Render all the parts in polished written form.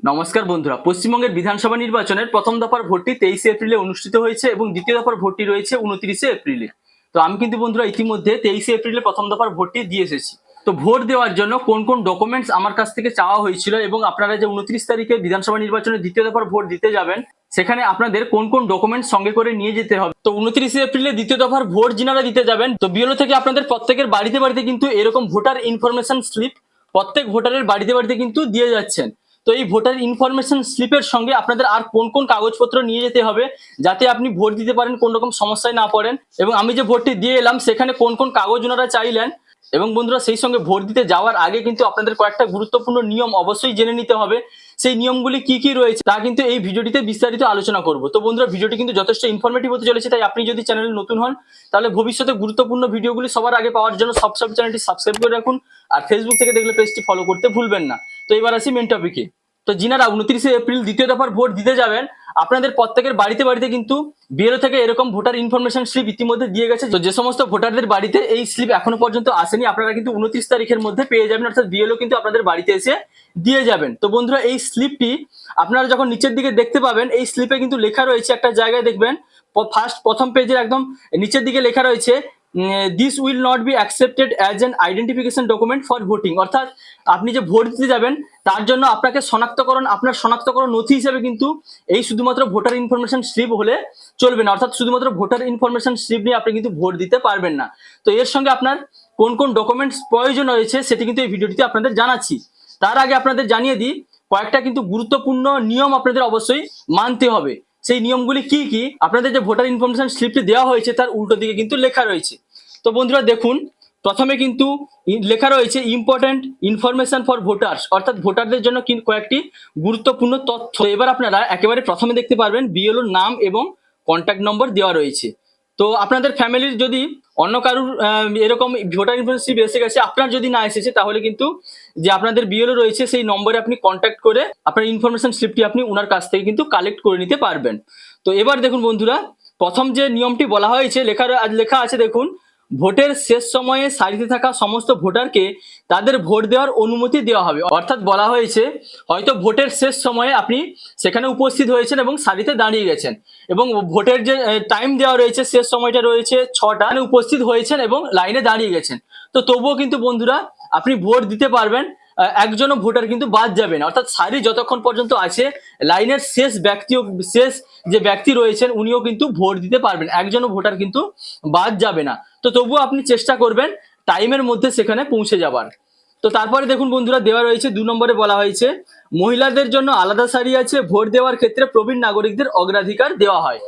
নমস্কার বন্ধুরা, পশ্চিমবঙ্গের বিধানসভা নির্বাচনের প্রথম দফার ভোটটি 23 এপ্রিলে অনুষ্ঠিত হয়েছে এবং দ্বিতীয় দফার ভোটটি রয়েছে 29 এপ্রিলে। তো আমি কিন্তু বন্ধুরা ইতিমধ্যে 23 এপ্রিলে প্রথম দফার ভোটটি দিয়ে এসেছি। তো ভোট দেওয়ার জন্য কোন কোন ডকুমেন্টস আমার কাছ থেকে চাওয়া হয়েছিল এবং আপনারা যে 29 তারিখে বিধানসভা নির্বাচনের দ্বিতীয় দফার ভোট দিতে যাবেন সেখানে আপনাদের কোন কোন ডকুমেন্টস সঙ্গে করে নিয়ে যেতে হবে। তো 29 এপ্রিলে দ্বিতীয় দফার ভোট যিনারা দিতে যাবেন, তো বিএলও থেকে আপনাদের প্রত্যেকের বাড়িতে বাড়িতে কিন্তু এরকম ভোটার ইনফরমেশন স্লিপ প্রত্যেক ভোটারের বাড়িতে বাড়িতে কিন্তু দিয়ে যাচ্ছেন। তো এই ভোটার ইনফরমেশন স্লিপের সঙ্গে আপনাদের আর কোন কোন কাগজপত্র নিয়ে যেতে হবে যাতে আপনি ভোট দিতে পারেন, কোন রকম সমস্যায় না পড়েন, এবং আমি যে ভোটটি দিয়ে এলাম সেখানে কোন কোন কাগজ ওনারা চাইলেন। এবং বন্ধুরা সেই সঙ্গে ভোট দিতে যাওয়ার আগে কিন্তু আপনাদের কয়েকটা গুরুত্বপূর্ণ নিয়ম অবশ্যই জেনে নিতে হবে। সেই নিয়মগুলি কি কি রয়েছে তা কিন্তু এই ভিডিওটিতে বিস্তারিত আলোচনা করব। তো বন্ধুরা ভিডিওটি কিন্তু যথেষ্ট ইনফরমেটিভ হতে চলেছে, তাই আপনি যদি চ্যানেলে নতুন হন তাহলে ভবিষ্যতে গুরুত্বপূর্ণ ভিডিওগুলি সবার আগে পাওয়ার জন্য সব চ্যানেলটি সাবস্ক্রাইব করে রাখুন, আর ফেসবুক থেকে দেখলে পেজটি ফলো করতে ভুলবেন না। তো এবার আসি মেন টপিকে। তো যিনারা 29 এপ্রিল দ্বিতীয় দফার ভোট দিতে যাবেন আপনাদের প্রত্যেকের বাড়িতে বাড়িতে কিন্তু বিএলও থেকে এরকম ভোটার ইনফরমেশন স্লিপ ইতিমধ্যে দিয়ে গেছে। তো যে সমস্ত ভোটারদের বাড়িতে এই স্লিপ এখনো পর্যন্ত আসেনি আপনারা কিন্তু 29 তারিখের মধ্যে পেয়ে যাবেন, অর্থাৎ বিএলও কিন্তু আপনাদের বাড়িতে এসে দিয়ে যাবেন। তো বন্ধুরা এই স্লিপটি আপনারা যখন নিচের দিকে দেখতে পাবেন, এই স্লিপে কিন্তু লেখা রয়েছে, একটা জায়গায় দেখবেন প্রথম পেজের একদম নিচের দিকে লেখা রয়েছে this will not be accepted as an identification document for voting. অর্থাৎ আপনি যে ভোট দিতে যাবেন তার জন্য আপনাকে আপনার শনাক্তকরণ নথি হিসেবে কিন্তু এই শুধুমাত্র ভোটার ইনফরমেশন স্লিপ হলে চলবে না, অর্থাৎ শুধুমাত্র ভোটার ইনফরমেশন স্লিপ নিয়ে আপনি কিন্তু ভোট দিতে পারবেন না। তো এর সঙ্গে আপনার কোন কোন ডকুমেন্টস প্রয়োজন রয়েছে সেটি কিন্তু এই ভিডিওটিতে আপনাদের জানাচ্ছি। তার আগে আপনাদের জানিয়ে দিই কয়েকটা কিন্তু গুরুত্বপূর্ণ নিয়ম আপনাদের অবশ্যই মানতে হবে। সেই নিয়মগুলি কি কি আপনাদের যে ভোটার ইনফরমেশন স্লিপটি দেওয়া হয়েছে তার উল্টো দিকে কিন্তু লেখা রয়েছে। তো বন্ধুরা দেখুন, প্রথমে কিন্তু লেখা রয়েছে ইম্পর্টেন্ট ইনফরমেশন ফর ভোটার্স, অর্থাৎ ভোটারদের জন্য কয়েকটি গুরুত্বপূর্ণ তথ্য। এবার আপনারা একেবারে প্রথমে দেখতে পারবেন বিএলওর নাম এবং কন্ট্যাক্ট নম্বর দেওয়া রয়েছে। তো আপনাদের ফ্যামিলির যদি অন্য কারুর এরকম ভোটার ইনফরমেশন স্লিপ এসে গেছে, আপনার যদি না এসেছে তাহলে কিন্তু যে আপনাদের বিএলও রয়েছে সেই নম্বরে আপনি কন্ট্যাক্ট করে আপনার ইনফরমেশন স্লিপটি আপনি ওনার কাছ থেকে কিন্তু কালেক্ট করে নিতে পারবেন। তো এবার দেখুন বন্ধুরা, প্রথম যে নিয়মটি বলা হয়েছে লেখা আছে দেখুন, ভোটের শেষ সময়ে সারিতে থাকা সমস্ত ভোটারকে তাদের ভোট দেওয়ার অনুমতি দেওয়া হবে। অর্থাৎ বলা হয়েছে হয়তো ভোটের শেষ সময়ে আপনি সেখানে উপস্থিত হয়েছেন এবং সারিতে দাঁড়িয়ে গেছেন এবং ভোটের যে টাইম দেওয়া রয়েছে শেষ সময়টা রয়েছে 6টা, উপস্থিত হয়েছেন এবং লাইনে দাঁড়িয়ে গেছেন। তো তবুও কিন্তু বন্ধুরা আপনি ভোট দিতে পারবেন, একজনও ভোটার কিন্তু বাদ যাবে না। অর্থাৎ সারি যতক্ষণ পর্যন্ত আছে লাইনের শেষ যে ব্যক্তি রয়েছেন উনিও কিন্তু ভোট দিতে পারবেন, একজনও ভোটার কিন্তু বাদ যাবে না। তো তবুও আপনি চেষ্টা করবেন টাইমের মধ্যে সেখানে পৌঁছে যাবার। তো তারপরে দেখুন বন্ধুরা দেওয়া রয়েছে 2 নম্বরে বলা হয়েছে মহিলাদের জন্য আলাদা সারি আছে, ভোট দেওয়ার ক্ষেত্রে প্রবীণ নাগরিকদের অগ্রাধিকার দেওয়া হয়।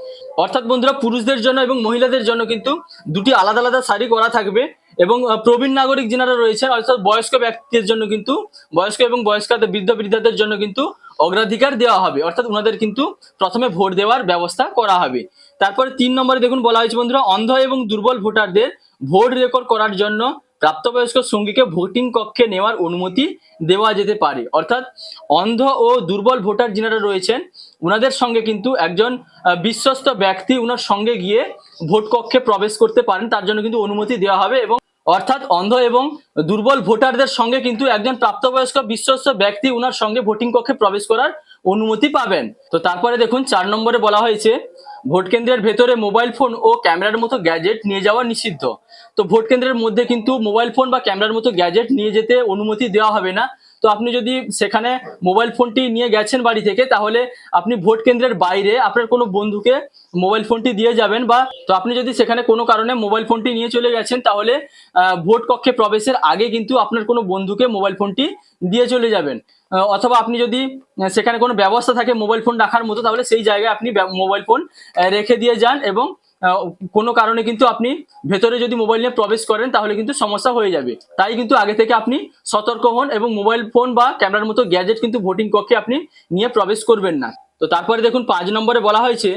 অর্থাৎ বন্ধুরা পুরুষদের জন্য এবং মহিলাদের জন্য কিন্তু দুটি আলাদা আলাদা সারি করা থাকবে এবং প্রবীণ নাগরিক যারা রয়েছেন অর্থাৎ বয়স্ক ব্যক্তিদের জন্য কিন্তু বয়স্ক এবং বৃদ্ধদের জন্য কিন্তু অগ্রাধিকার দেওয়া হবে, অর্থাৎ ওনাদের কিন্তু প্রথমে ভোট দেওয়ার ব্যবস্থা করা হবে। তারপরে 3 নম্বরে দেখুন বলা হয়েছে বন্ধুরা অন্ধ এবং দুর্বল ভোটারদের ভোট রেকর্ড করার জন্য প্রাপ্তবয়স্ক সঙ্গীকে ভোটিং কক্ষে নেওয়ার অনুমতি দেওয়া যেতে পারে। অর্থাৎ অন্ধ ও দুর্বল ভোটার যারা রয়েছেন ওনাদের সঙ্গে কিন্তু একজন বিশ্বস্ত ব্যক্তি ওনার সঙ্গে গিয়ে ভোট কক্ষে প্রবেশ করতে পারেন, তার জন্য কিন্তু অনুমতি দেওয়া হবে। এবং অর্থাৎ অন্ধ এবং দুর্বল ভোটারদের সঙ্গে কিন্তু একজন প্রাপ্তবয়স্ক বিশ্বস্ত ব্যক্তি ওনার সঙ্গে ভোটিং কক্ষে প্রবেশ করার অনুমতি পাবেন। তো তারপরে দেখুন 4 নম্বরে বলা হয়েছে ভোট কেন্দ্রের ভেতরে মোবাইল ফোন ও ক্যামেরার মতো গ্যাজেট নিয়ে যাওয়া নিষিদ্ধ। তো ভোট কেন্দ্রের মধ্যে কিন্তু মোবাইল ফোন বা ক্যামেরার মতো গ্যাজেট নিয়ে যেতে অনুমতি দেওয়া হবে না। তো আপনি যদি সেখানে মোবাইল ফোনটি নিয়ে গেছেন বাড়ি থেকে তাহলে আপনি ভোট কেন্দ্রের বাইরে আপনার কোনো বন্ধুকে মোবাইল ফোনটি দিয়ে যাবেন, বা তো আপনি যদি সেখানে কোনো কারণে মোবাইল ফোনটি নিয়ে চলে গেছেন তাহলে ভোট কক্ষে প্রবেশের আগে কিন্তু আপনার কোনো বন্ধুকে মোবাইল ফোনটি দিয়ে চলে যাবেন। অথবা আপনি যদি সেখানে কোনো ব্যবস্থা থাকে মোবাইল ফোন রাখার মতো তাহলে সেই জায়গায় আপনি মোবাইল ফোন রেখে দিয়ে যান, এবং কোনো কারণে কিন্তু আপনি ভেতরে যদি মোবাইল নিয়ে প্রবেশ করেন তাহলে কিন্তু সমস্যা হয়ে যাবে। তাই কিন্তু আগে থেকে আপনি সতর্ক হন এবং মোবাইল ফোন বা ক্যামেরার মতো গ্যাজেট কিন্তু ভোটিং কক্ষে আপনি নিয়ে প্রবেশ করবেন না। তো তারপরে দেখুন 5 নম্বরে বলা হয়েছে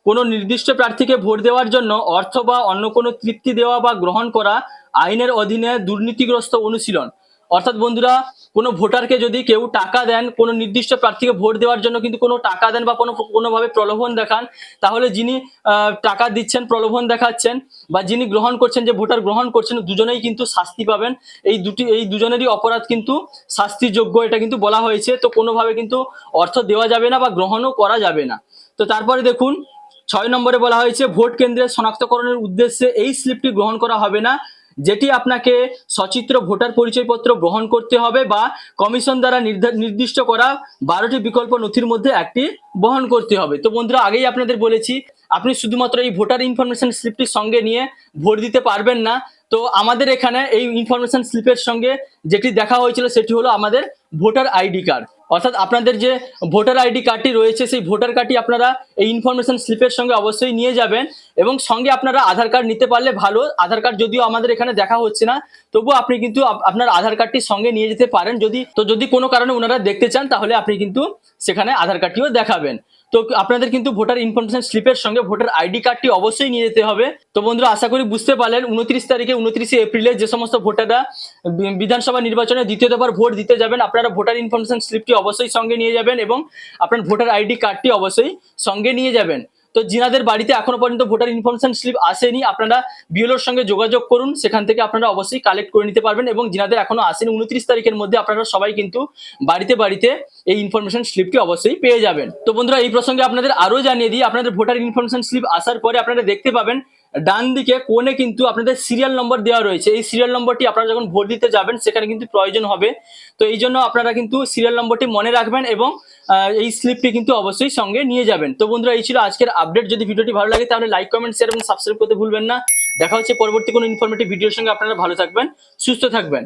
কোনো নির্দিষ্ট প্রার্থীকে ভোট দেওয়ার জন্য অর্থ বা অন্য কোনো তৃপ্তি দেওয়া বা গ্রহণ করা আইনের অধীনে দুর্নীতিগ্রস্ত অনুশীলন। অর্থাৎ বন্ধুরা কোনো ভোটারকে যদি কেউ টাকা দেন, কোনো নির্দিষ্ট প্রার্থীকে ভোট দেওয়ার জন্য কিন্তু কোনো টাকা দেন বা কোনোভাবে প্রলোভন দেখান, তাহলে যিনি টাকা দিচ্ছেন, প্রলোভন দেখাচ্ছেন, বা যিনি গ্রহণ করছেন, যে ভোটার গ্রহণ করছেন, দুজনেই কিন্তু শাস্তি পাবেন। এই দুজনেরই অপরাধ কিন্তু শাস্তিযোগ্য, এটা কিন্তু বলা হয়েছে। তো কোনোভাবে কিন্তু অর্থ দেওয়া যাবে না বা গ্রহণও করা যাবে না। তো তারপরে দেখুন 6 নম্বরে বলা হয়েছে ভোট কেন্দ্রের শনাক্তকরণের উদ্দেশ্যে এই স্লিপটি গ্রহণ করা হবে না, যেটি আপনাকে সচিত্র ভোটার পরিচয়পত্র গ্রহণ করতে হবে বা কমিশন দ্বারা নির্দিষ্ট করা 12টি বিকল্প নথির মধ্যে একটি বহন করতে হবে। তো বন্ধুরা আগেই আপনাদের বলেছি, আপনি শুধুমাত্র এই ভোটার ইনফরমেশন স্লিপটি সঙ্গে নিয়ে ভোট দিতে পারবেন না। তো আমাদের এখানে এই ইনফরমেশন স্লিপের সঙ্গে যেটি দেখা হয়েছিল সেটি হলো আমাদের ভোটার আইডি কার্ড। অর্থাৎ আপনাদের যে ভোটার আইডি কার্ডটি রয়েছে, সেই ভোটার কার্ডটি আপনারা এই ইনফরমেশন স্লিপের সঙ্গে অবশ্যই নিয়ে যাবেন, এবং সঙ্গে আপনারা আধার কার্ড নিতে পারলে ভালো। আধার কার্ড যদিও আমাদের এখানে দেখা হচ্ছে না, তবুও আপনি কিন্তু আপনার আধার কার্ডটি সঙ্গে নিয়ে যেতে পারেন। যদি কোনো কারণে ওনারা দেখতে চান, তাহলে আপনি কিন্তু সেখানে আধার কার্ডটিও দেখাবেন। তো আপনাদের কিন্তু ভোটার ইনফরমেশন স্লিপের সঙ্গে ভোটার আইডি কার্ডটি অবশ্যই নিয়ে যেতে হবে। তো বন্ধুরা আশা করি বুঝতে পারলেন, 29 এপ্রিলে যে সমস্ত ভোটাররা বিধানসভা নির্বাচনে দ্বিতীয় দফার ভোট দিতে যাবেন, আপনারা ভোটার ইনফরমেশন স্লিপটি অবশ্যই সঙ্গে নিয়ে যাবেন এবং আপনার ভোটার আইডি কার্ডটি অবশ্যই সঙ্গে নিয়ে যাবেন। তো যিনাদের বাড়িতে এখনো পর্যন্ত ভোটার ইনফরমেশন স্লিপ আসেনি, আপনারা বিএলওর সঙ্গে যোগাযোগ করুন, সেখান থেকে আপনারা অবশ্যই কালেক্ট করে নিতে পারবেন। এবং যিনাদের এখনো আসেনি, 29 তারিখের মধ্যে আপনারা সবাই কিন্তু বাড়িতে বাড়িতে এই ইনফরমেশন স্লিপটি অবশ্যই পেয়ে যাবেন। তো বন্ধুরা এই প্রসঙ্গে আপনাদের আরো জানিয়ে দিই, আপনাদের ভোটার ইনফরমেশন স্লিপ আসার পরে আপনারা দেখতে পাবেন ডান দিকে কোণে কিন্তু আপনাদের সিরিয়াল নম্বর দেওয়া রয়েছে। এই সিরিয়াল নম্বরটি আপনারা যখন ভোট দিতে যাবেন সেখানে কিন্তু প্রয়োজন হবে। তো এই জন্য আপনারা কিন্তু সিরিয়াল নম্বরটি মনে রাখবেন এবং এই স্লিপটি কিন্তু অবশ্যই সঙ্গে নিয়ে যাবেন। তো বন্ধুরা এই ছিল আজকের আপডেট। যদি ভিডিওটি ভালো লাগে তাহলে লাইক, কমেন্ট, শেয়ার এবং সাবস্ক্রাইব করতে ভুলবেন না। দেখা হচ্ছে পরবর্তী কোনো ইনফরমেটিভ ভিডিওর সঙ্গে। আপনারা ভালো থাকবেন, সুস্থ থাকবেন।